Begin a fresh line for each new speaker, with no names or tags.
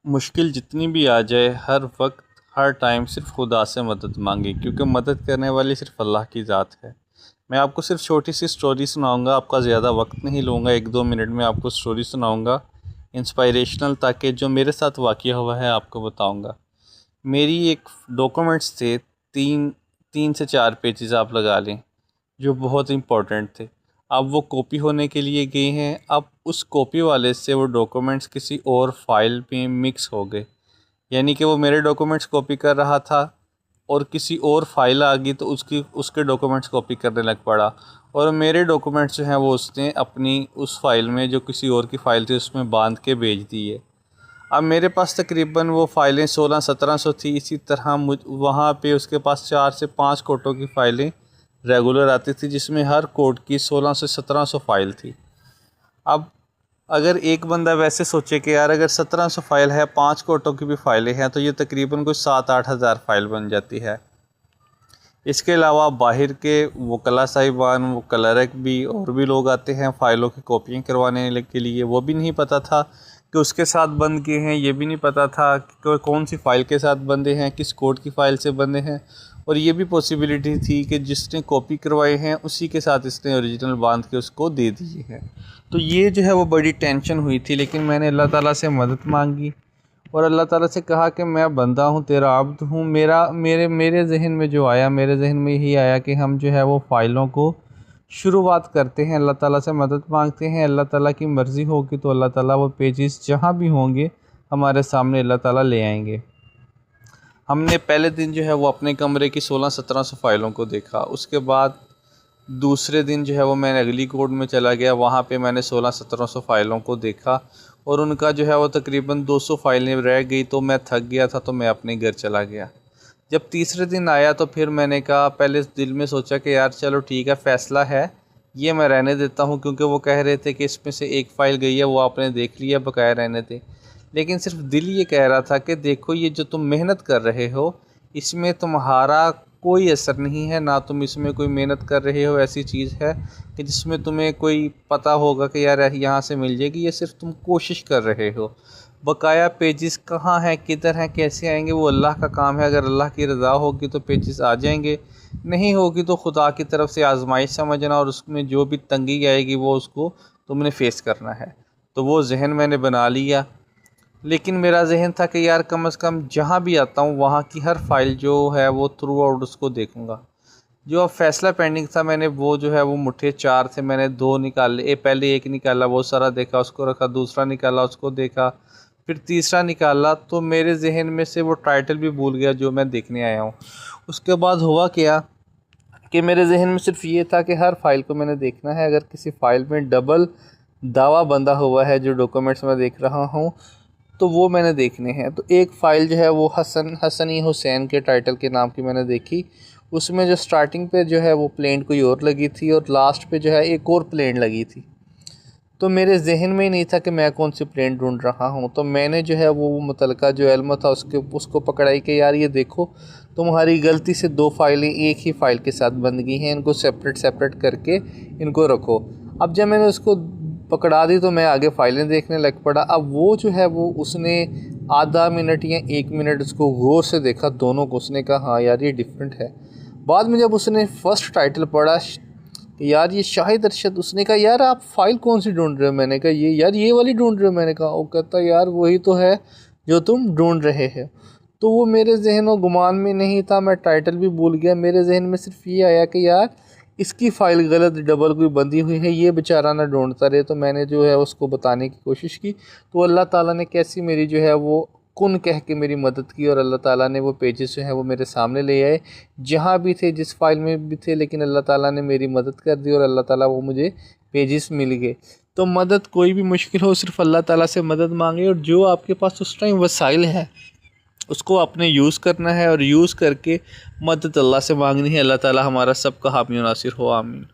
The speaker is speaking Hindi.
मुश्किल जितनी भी आ जाए हर वक्त हर टाइम सिर्फ खुदा से मदद मांगे, क्योंकि मदद करने वाली सिर्फ अल्लाह की ज़ात है। मैं आपको सिर्फ छोटी सी स्टोरी सुनाऊंगा, आपका ज़्यादा वक्त नहीं लूँगा, 1-2 मिनट में आपको स्टोरी सुनाऊंगा इंस्पायरेशनल, ताकि जो मेरे साथ वाक़या हुआ है आपको बताऊंगा। मेरी एक डॉक्यूमेंट्स थे, तीन तीन से चार पेजेस आप लगा लें, जो बहुत इम्पोर्टेंट थे। अब वो कॉपी होने के लिए गए हैं। अब उस कॉपी वाले से वो डॉक्यूमेंट्स किसी और फाइल में मिक्स हो गए, यानी कि वो मेरे डॉक्यूमेंट्स कॉपी कर रहा था और किसी और फाइल आ गई तो उसके डॉक्यूमेंट्स कॉपी करने लग पड़ा। और मेरे डॉक्यूमेंट्स जो हैं वो उसने अपनी उस फाइल में, जो किसी और की फ़ाइल थी, उसमें बांध के भेज दिए। अब मेरे पास तकरीबन वो फ़ाइलें 1600-1700 थी। इसी तरह वहाँ पे उसके पास 4 से 5 कोटों की फ़ाइलें रेगुलर आती थी, जिसमें हर कोट की 1600 से 1700 फ़ाइल थी। अब अगर एक बंदा वैसे सोचे कि यार अगर 1700 फ़ाइल है, 5 कोटों की भी फ़ाइलें हैं, तो ये तकरीबन कुछ 7-8 हज़ार फ़ाइल बन जाती है। इसके अलावा बाहर के वकला साहिबान, वो क्लर्क भी और भी लोग आते हैं फ़ाइलों की कॉपियाँ करवाने के लिए। वो भी नहीं पता था कि उसके साथ बंद किए हैं, ये भी नहीं पता था कि कौन सी फ़ाइल के साथ बंदे हैं, किस कोड की फ़ाइल से बंदे हैं। और ये भी पॉसिबिलिटी थी कि जिसने कॉपी करवाए हैं उसी के साथ इसने ओरिजिनल बांध के उसको दे दिए हैं। तो ये जो है वो बड़ी टेंशन हुई थी, लेकिन मैंने अल्लाह ताला से मदद मांगी और अल्लाह ताला से कहा कि मैं बंदा हूँ, तेरा अब्द हूँ। मेरे ज़हन में जो आया, मेरे ज़हन में यही आया कि हम जो है वो फ़ाइलों को शुरुआत करते हैं, अल्लाह ताला से मदद मांगते हैं। अल्लाह ताला की मर्ज़ी होगी तो अल्लाह ताला वो पेजेस जहाँ भी होंगे हमारे सामने अल्लाह ताला ले आएंगे। हमने पहले दिन जो है वो अपने कमरे की 1600-1700 फ़ाइलों को देखा। उसके बाद दूसरे दिन जो है वो मैं अगली कोर्ट में चला गया, वहाँ पे मैंने 1600-1700 फ़ाइलों को देखा और उनका जो है वो तकरीबन 200 फ़ाइलें रह गई। तो मैं थक गया था, तो मैं अपने घर चला गया। जब तीसरे दिन आया तो फिर मैंने कहा, पहले दिल में सोचा कि यार चलो ठीक है, फ़ैसला है, ये मैं रहने देता हूँ, क्योंकि वो कह रहे थे कि इसमें से एक फ़ाइल गई है, वो आपने देख लिया, बकाया रहने थे। लेकिन सिर्फ दिल ये कह रहा था कि देखो, ये जो तुम मेहनत कर रहे हो इसमें तुम्हारा कोई असर नहीं है, ना तुम इसमें कोई मेहनत कर रहे हो ऐसी चीज़ है कि जिसमें तुम्हें कोई पता होगा कि यार यहाँ से मिल जाएगी। ये सिर्फ तुम कोशिश कर रहे हो। बकाया पेजेस कहाँ हैं, किधर हैं, कैसे आएंगे, वो अल्लाह का काम है। अगर अल्लाह की रज़ा होगी तो पेजेस आ जाएंगे, नहीं होगी तो खुदा की तरफ से आजमाइश समझना, और उसमें जो भी तंगी आएगी वो उसको तुमने फ़ेस करना है। तो वो जहन मैंने बना लिया। लेकिन मेरा ज़हन था कि यार कम से कम जहाँ भी आता हूँ वहाँ की हर फाइल जो है वो थ्रू आउट उसको देखूँगा। जो अब फ़ैसला पेंडिंग था, मैंने वो जो है वो मुट्ठे 4 थे, मैंने 2 निकाले। पहले एक निकाला, वो सारा देखा, उसको रखा। दूसरा निकाला, उसको देखा। फिर तीसरा निकाला तो मेरे जहन में से वो टाइटल भी भूल गया जो मैं देखने आया हूँ। उसके बाद हुआ क्या कि मेरे जहन में सिर्फ ये था कि हर फाइल को मैंने देखना है। अगर किसी फ़ाइल में डबल दावा बंधा हुआ है, जो डॉक्यूमेंट्स मैं देख रहा हूँ, तो वो मैंने देखने हैं। तो एक फ़ाइल जो है वो हसनी हुसैन के टाइटल के नाम की मैंने देखी। उसमें जो स्टार्टिंग पे जो है वो प्लेन कोई और लगी थी और लास्ट पे जो है एक और प्लेन लगी थी। तो मेरे जहन में ही नहीं था कि मैं कौन सी प्लेन ढूंढ रहा हूँ। तो मैंने जो है वो मुतलका जो इल्म था उसको पकड़ाई कि यार ये देखो, तुम्हारी गलती से 2 फाइलें एक ही फ़ाइल के साथ बन गई हैं, इनको सेपरेट करके इनको रखो। अब जब मैंने उसको पकड़ा दी तो मैं आगे फ़ाइलें देखने लग पड़ा। अब वो जो है वो उसने आधा मिनट या 1 मिनट उसको गौर से देखा दोनों को। उसने कहा हाँ यार ये डिफरेंट है। बाद में जब उसने फ़र्स्ट टाइटल पढ़ा यार ये शाहिद अरशद, उसने कहा यार आप फ़ाइल कौन सी ढूंढ रहे हो? मैंने कहा ये यार ये वाली ढूंढ रहे हो। मैंने कहा, वो कहता यार वही तो है जो तुम ढूंढ रहे हो। तो वो मेरे जहन और गुमान में नहीं था, मैं टाइटल भी भूल गया। मेरे जहन में सिर्फ ये आया कि यार इसकी फ़ाइल गलत डबल कोई बंधी हुई है, ये बेचारा ना ढूंढता रहे। तो मैंने जो है उसको बताने की कोशिश की। तो अल्लाह ताला ने कैसी मेरी जो है वो कुन कह के मेरी मदद की और अल्लाह ताला ने वो पेजेस जो हैं वो मेरे सामने ले आए, जहाँ भी थे, जिस फाइल में भी थे। लेकिन अल्लाह ताला ने मेरी मदद कर दी और अल्लाह ताला वो मुझे पेजेस मिल गए। तो मदद कोई भी मुश्किल हो, सिर्फ अल्लाह ताला से मदद मांगे और जो आपके पास उस टाइम वसाइल है उसको आपने यूज़ करना है और यूज़ करके मदद अल्लाह से मांगनी है। अल्लाह ताला हमारा सबका हामी नासिर हो, आमीन।